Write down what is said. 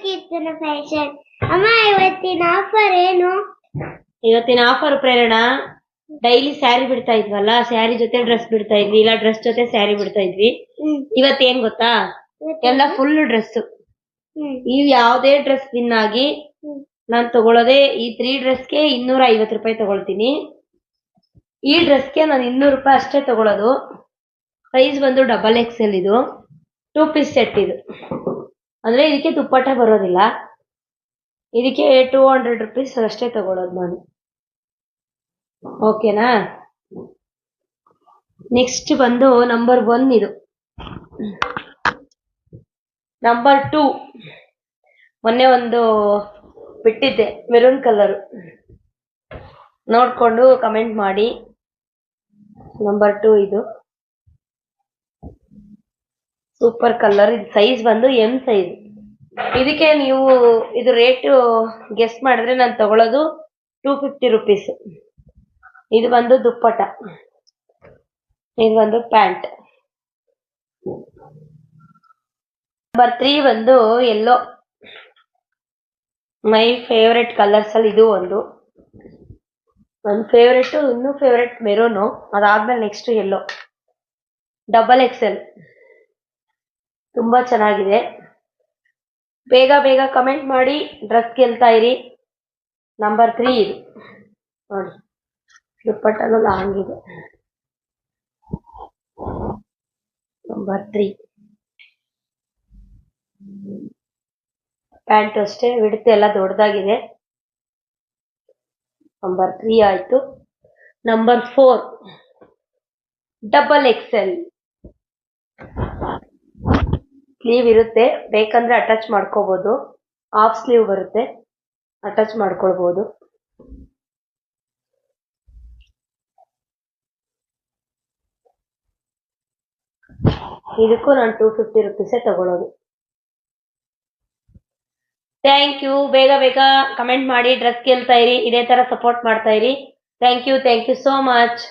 ಕೀರ್ತನ fashion. ಅಮ್ಮ, ಇವತ್ತಿನ offer ಏನು? ಇವತ್ತಿನ ಆಫರ್ ಪ್ರೇರಣ, ಡೈಲಿ ಸ್ಯಾರಿ ಬಿಡ್ತಾ ಇದ್ವಲ್ಲ, ಸ್ಯಾರಿ ಜೊತೆ ಡ್ರೆಸ್ ಬಿಡ್ತಾ ಇದ್ವಿ, ಇಲ್ಲ ಡ್ರೆಸ್ ಜೊತೆ ಸ್ಯಾರಿ ಬಿಡ್ತಾ ಇದ್ವಿ. ಇವತ್ತೇನ್ ಗೊತ್ತಾ, ಎಲ್ಲ ಫುಲ್ ಡ್ರೆಸ್. ನೀವು ಯಾವ್ದೇ ಡ್ರೆಸ್ ವಿನ್ ಆಗಿ ನಾನ್ ತಗೊಳ್ಳೋದೇ ಈ 3 ಡ್ರೆಸ್ಗೆ 250 ರೂಪಾಯಿ ತಗೊಳ್ತೀನಿ. ಈ ಡ್ರೆಸ್ಗೆ ನಾನು 200 ರೂಪಾಯಿ ಅಷ್ಟೇ ತಗೊಳ್ಳೋದು. ಸೈಜ್ ಬಂದು XXL. ಇದು 2 ಪೀಸ್ ಸೆಟ್. ಇದು ಅಂದ್ರೆ ಇದಕ್ಕೆ ದುಪ್ಪಟ್ಟ ಬರೋದಿಲ್ಲ. ಇದಕ್ಕೆ 200 ರೂಪೀಸ್ ಅಷ್ಟೇ ತಗೊಳ್ಳೋದು ನಾನು. ಓಕೆನಾ? ನೆಕ್ಸ್ಟ್ ಬಂದು ನಂಬರ್ 1. ಇದು ನಂಬರ್ 2 ಮೊನ್ನೆ ಒಂದು ಬಿಟ್ಟಿದ್ದೆ, ಮೆರೂನ್ ಕಲರ್. ನೋಡ್ಕೊಂಡು ಕಮೆಂಟ್ ಮಾಡಿ. ನಂಬರ್ 2 ಇದು ಸೂಪರ್ ಕಲರ್. ಇದು ಸೈಜ್ ಬಂದು M ಸೈಜ್. ಇದಕ್ಕೆ ನೀವು ಇದು ರೇಟ್ ಗೆಸ್ ಮಾಡಿದ್ರೆ ನಾನು ತಗೊಳ್ಳೋದು 250 ರೂಪೀಸ್. ಇದು ಬಂದು ದುಪ್ಪಟ, ಇದು ಬಂದು ಪ್ಯಾಂಟ್. ನಂಬರ್ 3 ಬಂದು ಎಲ್ಲೋ, ಮೈ ಫೇವ್ರೆಟ್ ಕಲರ್ಸ್ ಅಲ್ಲಿ ಇದು ಒಂದು. ನನ್ನ ಫೇವ್ರೆಟ್, ಇನ್ನೂ ಫೇವ್ರೆಟ್ ಮೆರೂನು. ಅದಾದ್ಮೇಲೆ ನೆಕ್ಸ್ಟ್ ಎಲ್ಲೋ XXL. ತುಂಬಾ ಚೆನ್ನಾಗಿದೆ. ಬೇಗ ಬೇಗ ಕಮೆಂಟ್ ಮಾಡಿ, ಡ್ರೆಸ್ ಗೆಲ್ತಾ ಇರಿ. ನಂಬರ್ 3 ಇದು ನೋಡಿ, ದುಪ್ಪಟ್ಟನು ಲಾಂಗ್ ಇದೆ. ನಂಬರ್ 3 ಪ್ಯಾಂಟ್ ಅಷ್ಟೇ, ವಿಡ್ತ್ ಎಲ್ಲ ದೊಡ್ಡದಾಗಿದೆ. ನಂಬರ್ 3 ಆಯ್ತು. Number 4 XXL. ಸ್ಲೀವ್ ಇರುತ್ತೆ, ಬೇಕಂದ್ರೆ ಅಟ್ಯಾಚ್ ಮಾಡ್ಕೋಬಹುದು. ಹಾಫ್ ಸ್ಲೀವ್ ಬರುತ್ತೆ, ಅಟ್ಯಾಚ್ ಮಾಡ್ಕೊಳ್ಬಹುದು. ಇದಕ್ಕೂ ನಾನು 250 ರೂಪೀಸೇ ತಗೊಳ್ಳೋದು. Thank you. ಬೇಗ ಬೇಗ ಕಮೆಂಟ್ ಮಾಡಿ, ಡ್ರೆಸ್ ಗೆಲ್ತಾ ಇರಿ. ಇದೇ ತರ ಸಪೋರ್ಟ್ ಮಾಡ್ತಾ ಇರಿ. Thank you so much.